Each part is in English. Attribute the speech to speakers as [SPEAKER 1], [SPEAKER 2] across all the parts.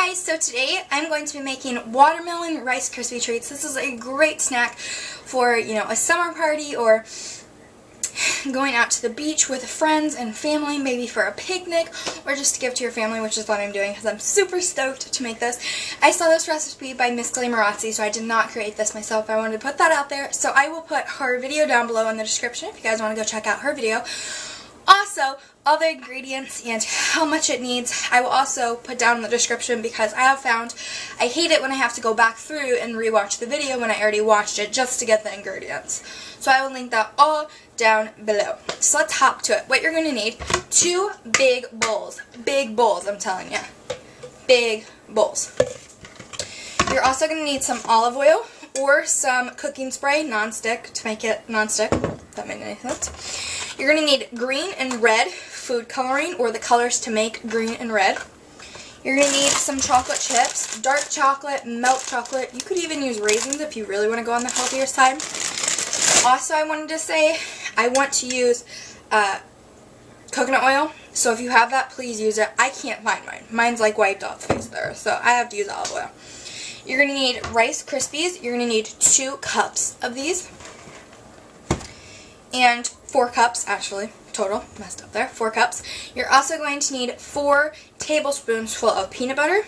[SPEAKER 1] Guys, so today I'm going to be making watermelon Rice Krispie treats. This is a great snack for, a summer party or going out to the beach with friends and family, maybe for a picnic or just to give to your family, which is what I'm doing because I'm super stoked to make this. I saw this recipe by Miss Glamorazzi, so I did not create this myself. I wanted to put that out there, so I will put her video down below in the description if you guys want to go check out her video. Also, all the ingredients and how much it needs I will also put down in the description because I have found I hate it when I have to go back through and rewatch the video when I already watched it just to get the ingredients. So I will link that all down below. So let's hop to it. What you're going to need, 2 big bowls. Big bowls, I'm telling you. Big bowls. You're also going to need some olive oil or some cooking spray, non-stick, to make it non-stick. If that made any sense. You're going to need green and red food coloring, or the colors to make green and red. You're going to need some chocolate chips, dark chocolate, milk chocolate. You could even use raisins if you really want to go on the healthier side. Also, I wanted to say, I want to use coconut oil. So if you have that, please use it. I can't find mine. Mine's like wiped off the face there, so I have to use olive oil. You're going to need Rice Krispies. You're going to need 2 cups of these. And 4 cups, actually, total, messed up there, 4 cups. You're also going to need 4 tablespoons full of peanut butter.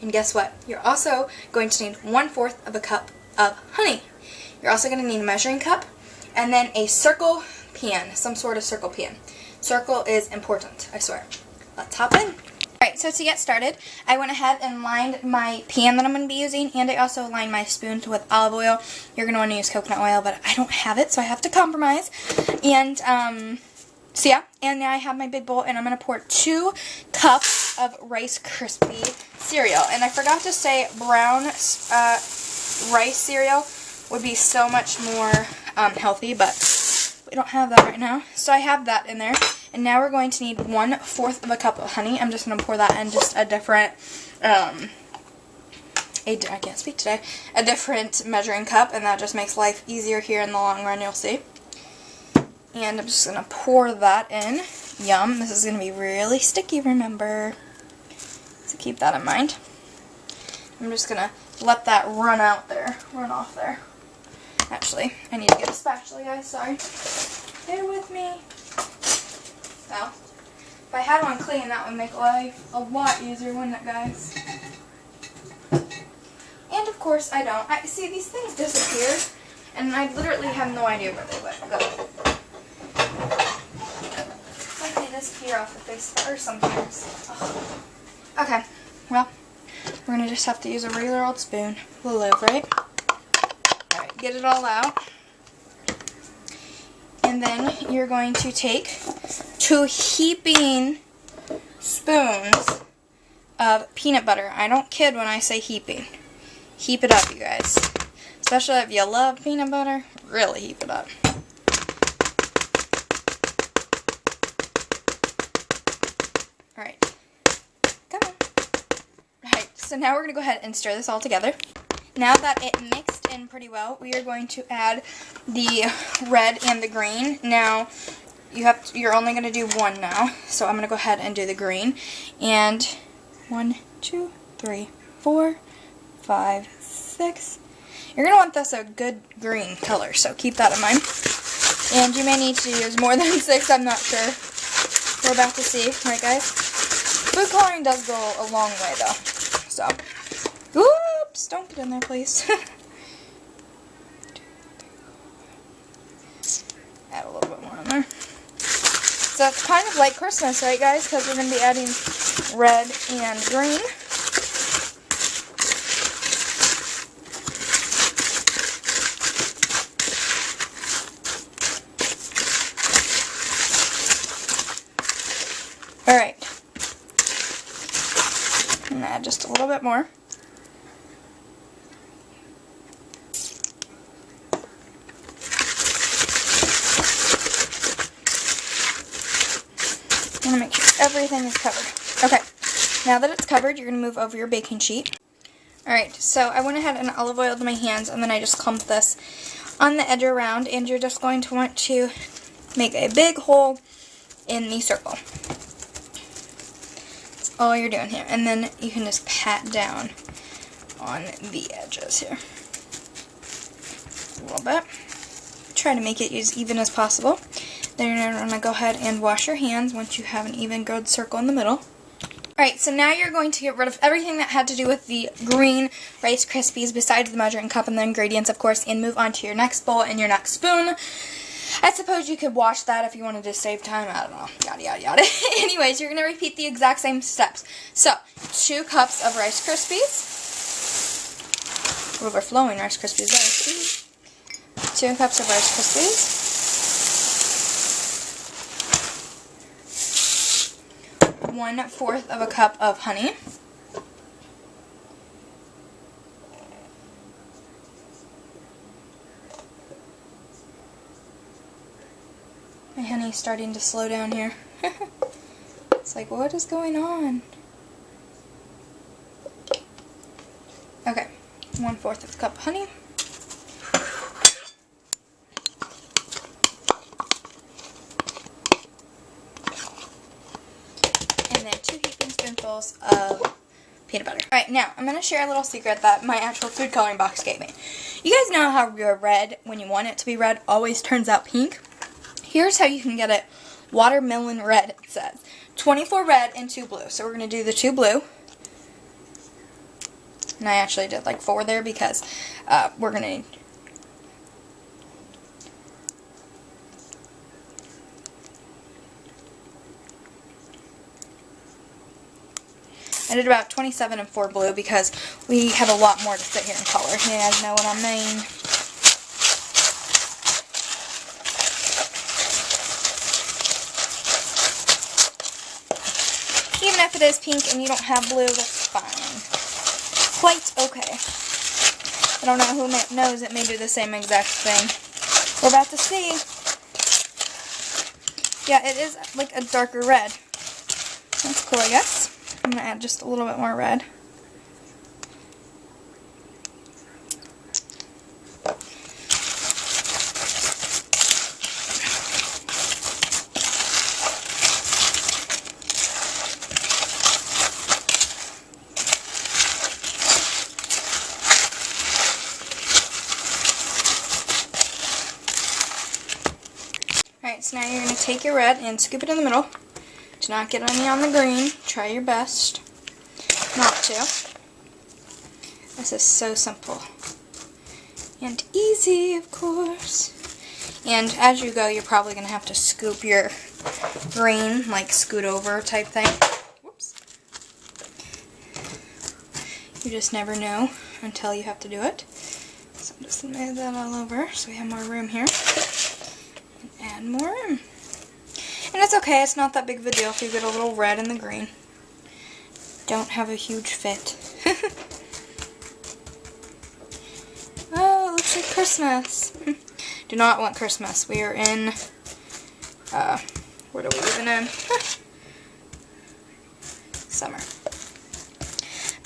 [SPEAKER 1] And guess what? You're also going to need 1/4 of a cup of honey. You're also going to need a measuring cup and then a circle pan, some sort of circle pan. Circle is important, I swear. Let's hop in. Alright, so to get started, I went ahead and lined my pan that I'm going to be using, and I also lined my spoons with olive oil. You're going to want to use coconut oil, but I don't have it, so I have to compromise. And, so yeah, and now I have my big bowl, and I'm going to pour 2 cups of Rice Krispie cereal. And I forgot to say brown rice cereal would be so much more healthy, but we don't have that right now. So I have that in there. And now we're going to need 1/4 of a cup of honey. I'm just going to pour that in just a different, I can't speak today, a different measuring cup, and that just makes life easier here in the long run, you'll see. And I'm just going to pour that in. Yum. This is going to be really sticky, remember. So keep that in mind. I'm just going to let that run off there. Actually, I need to get a spatula, guys, sorry. Bear with me. Well, if I had one clean, that would make life a lot easier, wouldn't it, guys? And of course, I don't. See, these things disappear, and I literally have no idea where they went. Go. It's like they disappear off the face of the earth sometimes. Ugh. Okay, well, we're going to just have to use a regular old spoon. Will live, right? Alright, get it all out. And then you're going to take 2 heaping spoons of peanut butter. I don't kid when I say heaping. Heap it up, you guys. Especially if you love peanut butter, really heap it up. Alright. Come on. Alright, so now we're going to go ahead and stir this all together. Now that it mixed in pretty well, we are going to add the red and the green. Now, you're only going to do 1 now, so I'm going to go ahead and do the green. And 1, 2, 3, 4, 5, 6. You're going to want this a good green color, so keep that in mind. And you may need to use more than 6, I'm not sure. We're about to see, right guys? Food coloring does go a long way though, so. Oops, don't get in there, please. Add a little bit more in there. So it's kind of like Christmas, right guys? Because we're going to be adding red and green. Alright. And add just a little bit more. I'm going to make sure everything is covered. Okay, now that it's covered, you're going to move over your baking sheet. Alright, so I went ahead and olive oiled my hands, and then I just clumped this on the edge around, and you're just going to want to make a big hole in the circle. It's that's all you're doing here. And then you can just pat down on the edges here. A little bit. Try to make it as even as possible. Then you're going to go ahead and wash your hands once you have an even good circle in the middle. Alright, so now you're going to get rid of everything that had to do with the green Rice Krispies besides the measuring cup and the ingredients, of course, and move on to your next bowl and your next spoon. I suppose you could wash that if you wanted to save time. I don't know. Yada, yada, yada. Anyways, you're going to repeat the exact same steps. So, 2 cups of Rice Krispies. Overflowing Rice Krispies there. 2 cups of Rice Krispies. 1/4 of a cup of honey. My honey's starting to slow down here. It's like, what is going on? Okay, 1/4 of a cup of honey. And then 2 heaping spoonfuls of peanut butter. Alright, now, I'm going to share a little secret that my actual food coloring box gave me. You guys know how your red, when you want it to be red, always turns out pink? Here's how you can get it watermelon red, it says. 24 red and 2 blue. So we're going to do the 2 blue. And I actually did like 4 there because we're going to need... I did about 27 and 4 blue because we have a lot more to sit here and color. You guys know what I mean. Even if it is pink and you don't have blue, that's fine. Quite okay. I don't know who knows, it may do the same exact thing. We're about to see. Yeah, it is like a darker red. That's cool, I guess. I'm going to add just a little bit more red. Alright, so now you're going to take your red and scoop it in the middle. Do not get any on the green. Try your best not to. This is so simple. And easy, of course. And as you go, you're probably going to have to scoop your green, like scoot over type thing. Whoops. You just never know until you have to do it. So I'm just going to move that all over so we have more room here. And add more room. And it's okay, it's not that big of a deal if you get a little red in the green. Don't have a huge fit. Oh, it looks like Christmas. Do not want Christmas. We are in, what are we even in? Summer.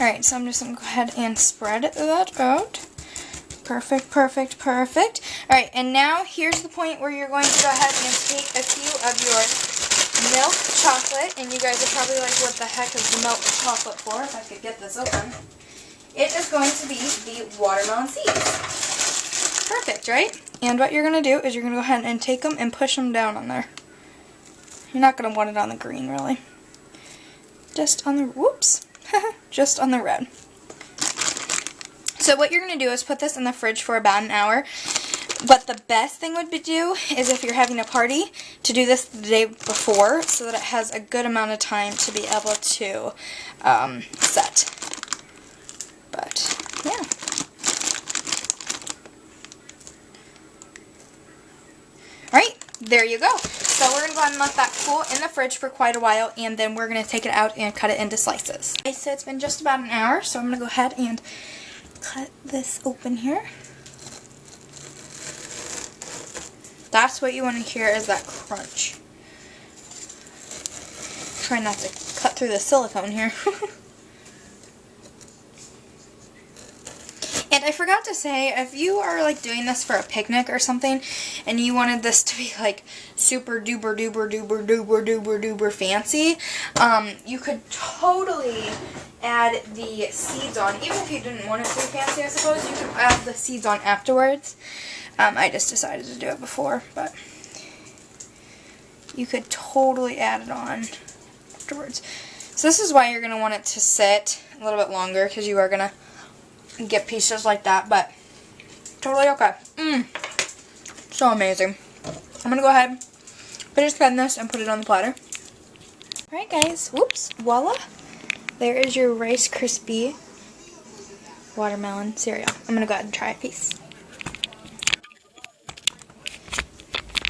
[SPEAKER 1] Alright, so I'm just going to go ahead and spread that out. Perfect, perfect, perfect. Alright, and now here's the point where you're going to go ahead and take a few of your milk chocolate, and you guys are probably like, what the heck is the milk chocolate for, if I could get this open. It is going to be the watermelon seeds. Perfect, right? And what you're going to do is you're going to go ahead and take them and push them down on there. You're not going to want it on the green, really. Just on the, whoops, just on the red. So what you're going to do is put this in the fridge for about an hour. But the best thing would be do is if you're having a party to do this the day before so that it has a good amount of time to be able to set. But yeah. Alright, there you go. So we're going to go ahead and let that cool in the fridge for quite a while, and then we're going to take it out and cut it into slices. Okay, so it's been just about an hour, so I'm going to go ahead and cut this open here. That's what you want to hear, is that crunch. Try not to cut through the silicone here. And I forgot to say, if you are like doing this for a picnic or something and you wanted this to be like super duper duper duper duper duper duper fancy, you could totally add the seeds on. Even if you didn't want it to be fancy, I suppose, you could add the seeds on afterwards. I just decided to do it before, but you could totally add it on afterwards. So this is why you're going to want it to sit a little bit longer, because you are going to get pieces like that, but totally okay. So amazing. I'm gonna go ahead, finish cutting this, and put it on the platter. Alright guys, whoops, voila. There is your Rice Krispie watermelon cereal. I'm gonna go ahead and try a piece.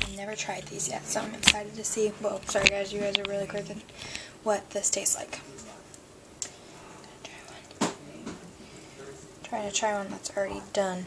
[SPEAKER 1] I've never tried these yet, so I'm excited to see. Whoa, sorry guys, you guys are really clicking what this tastes like. Trying to try one that's already done.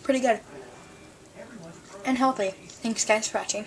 [SPEAKER 1] Pretty good. And healthy. Thanks guys for watching.